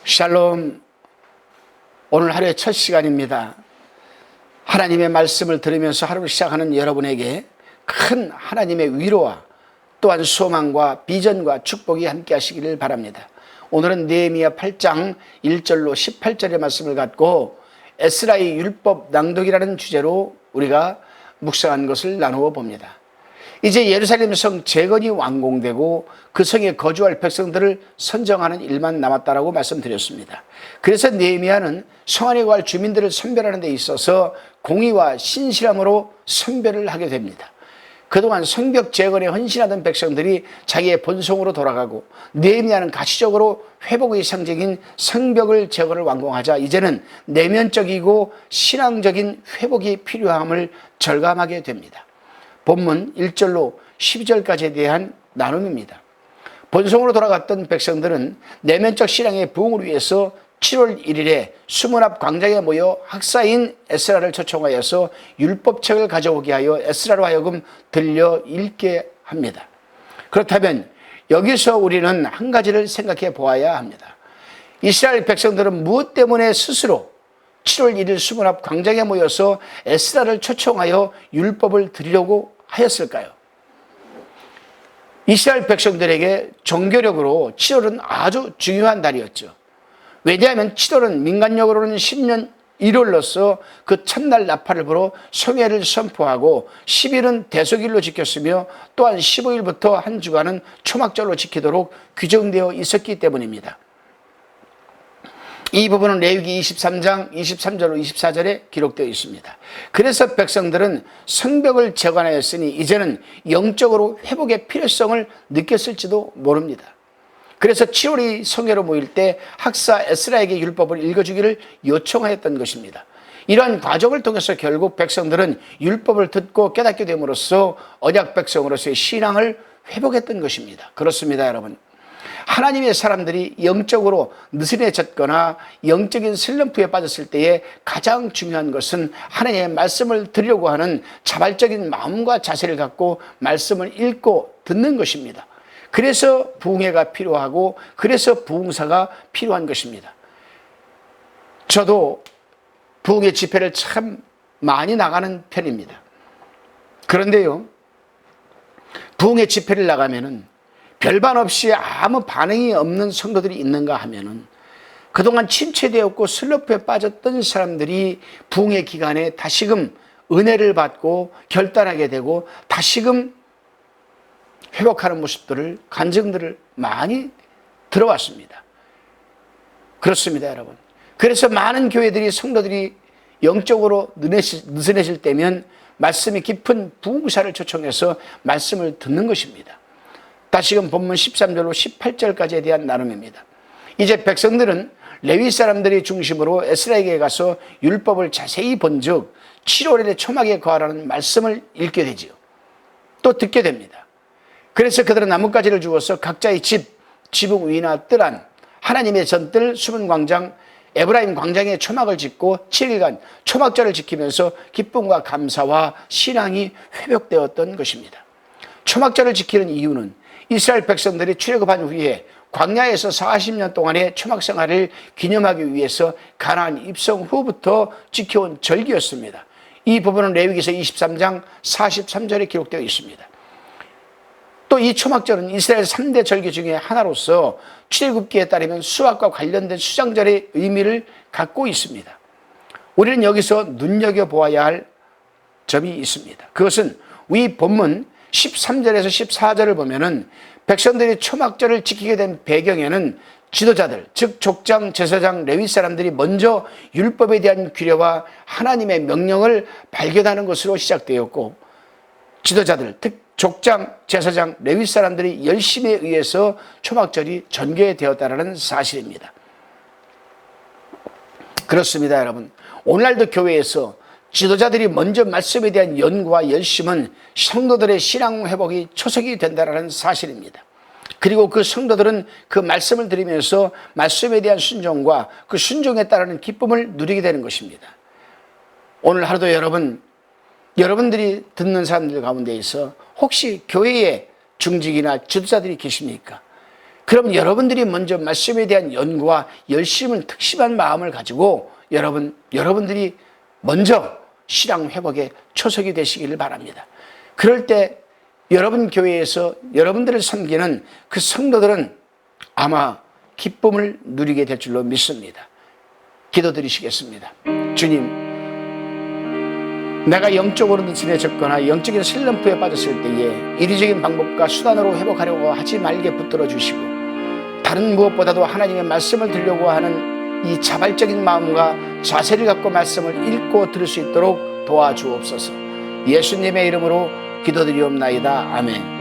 샬롬. 오늘 하루의 첫 시간입니다. 하나님의 말씀을 들으면서 하루를 시작하는 여러분에게 큰 하나님의 위로와 또한 소망과 비전과 축복이 함께 하시기를 바랍니다. 오늘은 느헤미야 8장 1절로 18절의 말씀을 갖고 에스라의 율법 낭독이라는 주제로 우리가 묵상한 것을 나누어 봅니다. 이제 예루살렘 성 재건이 완공되고 그 성에 거주할 백성들을 선정하는 일만 남았다라고 말씀드렸습니다. 그래서 느헤미야는 성 안에 거할 주민들을 선별하는 데 있어서 공의와 신실함으로 선별을 하게 됩니다. 그동안 성벽 재건에 헌신하던 백성들이 자기의 본성으로 돌아가고, 느헤미야는 가시적으로 회복의 상징인 성벽을 재건을 완공하자 이제는 내면적이고 신앙적인 회복이 필요함을 절감하게 됩니다. 본문 1절로 12절까지에 대한 나눔입니다. 본성으로 돌아갔던 백성들은 내면적 신앙의 부흥을 위해서 7월 1일에 수문 앞 광장에 모여 학사인 에스라를 초청하여서 율법책을 가져오게 하여 에스라로 하여금 들려 읽게 합니다. 그렇다면 여기서 우리는 한 가지를 생각해 보아야 합니다. 이스라엘 백성들은 무엇 때문에 스스로 7월 1일 수문 앞 광장에 모여서 에스라를 초청하여 율법을 드리려고 하였을까요? 이스라엘 백성들에게 종교력으로 7월은 아주 중요한 달이었죠. 왜냐하면 7월은 민간력으로는 10년 1월로서 그 첫날 나팔을 불어 성회를 선포하고 10일은 대속일로 지켰으며 또한 15일부터 한 주간은 초막절로 지키도록 규정되어 있었기 때문입니다. 이 부분은 레위기 23장 23절로 24절에 기록되어 있습니다. 그래서 백성들은 성벽을 재건하였으니 이제는 영적으로 회복의 필요성을 느꼈을지도 모릅니다. 그래서 7월이 성회로 모일 때 학사 에스라에게 율법을 읽어주기를 요청하였던 것입니다. 이러한 과정을 통해서 결국 백성들은 율법을 듣고 깨닫게 됨으로써 언약 백성으로서의 신앙을 회복했던 것입니다. 그렇습니다, 여러분. 하나님의 사람들이 영적으로 느슨해졌거나 영적인 슬럼프에 빠졌을 때에 가장 중요한 것은 하나님의 말씀을 들으려고 하는 자발적인 마음과 자세를 갖고 말씀을 읽고 듣는 것입니다. 그래서 부흥회가 필요하고 그래서 부흥사가 필요한 것입니다. 저도 부흥회 집회를 참 많이 나가는 편입니다. 그런데요, 부흥회 집회를 나가면은 별반 없이 아무 반응이 없는 성도들이 있는가 하면은 그동안 침체되었고 슬럼프에 빠졌던 사람들이 부흥회 기간에 다시금 은혜를 받고 결단하게 되고 다시금 회복하는 모습들을, 간증들을 많이 들어왔습니다. 그렇습니다, 여러분. 그래서 많은 교회들이, 성도들이 영적으로 느슨해질 때면 말씀이 깊은 부흥사를 초청해서 말씀을 듣는 것입니다. 다시금 본문 13절로 18절까지에 대한 나눔입니다. 이제 백성들은 레위 사람들이 중심으로 에스라에게 가서 율법을 자세히 본즉 7월에 초막에 거하라는 말씀을 읽게 되지요. 또 듣게 됩니다. 그래서 그들은 나뭇가지를 주어서 각자의 집, 지붕 위나 뜰 안, 하나님의 전뜰 수문 광장, 에브라임 광장에 초막을 짓고 7일간 초막절을 지키면서 기쁨과 감사와 신앙이 회복되었던 것입니다. 초막절을 지키는 이유는 이스라엘 백성들이 출애굽한 후에 광야에서 40년 동안의 초막 생활을 기념하기 위해서 가나안 입성 후부터 지켜온 절기였습니다. 이 부분은 레위기서 23장 43절에 기록되어 있습니다. 또 이 초막절은 이스라엘 3대 절기 중에 하나로서 출애굽기에 따르면 수확과 관련된 수장절의 의미를 갖고 있습니다. 우리는 여기서 눈여겨보아야 할 점이 있습니다. 그것은 위 본문 13절에서 14절을 보면은 백성들이 초막절을 지키게 된 배경에는 지도자들, 즉 족장, 제사장, 레위 사람들이 먼저 율법에 대한 규례와 하나님의 명령을 발견하는 것으로 시작되었고, 지도자들, 즉 족장, 제사장, 레위 사람들이 열심에 의해서 초막절이 전개되었다는 사실입니다. 그렇습니다, 여러분. 오늘날도 교회에서 지도자들이 먼저 말씀에 대한 연구와 열심은 성도들의 신앙 회복이 초석이 된다는 사실입니다. 그리고 그 성도들은 그 말씀을 들으면서 말씀에 대한 순종과 그 순종에 따르는 기쁨을 누리게 되는 것입니다. 오늘 하루도 여러분들이 듣는 사람들 가운데에서 혹시 교회에 중직이나 지도자들이 계십니까? 그럼 여러분들이 먼저 말씀에 대한 연구와 열심을 특심한 마음을 가지고 여러분들이 먼저 신앙 회복에 초석이 되시기를 바랍니다. 그럴 때 여러분 교회에서 여러분들을 섬기는 그 성도들은 아마 기쁨을 누리게 될 줄로 믿습니다. 기도드리시겠습니다. 주님, 내가 영적으로 느슨해졌거나 영적인 슬럼프에 빠졌을 때에 이리적인 방법과 수단으로 회복하려고 하지 말게 붙들어 주시고, 다른 무엇보다도 하나님의 말씀을 들으려고 하는 이 자발적인 마음과 자세를 갖고 말씀을 읽고 들을 수 있도록 도와주옵소서. 예수님의 이름으로 기도드리옵나이다. 아멘.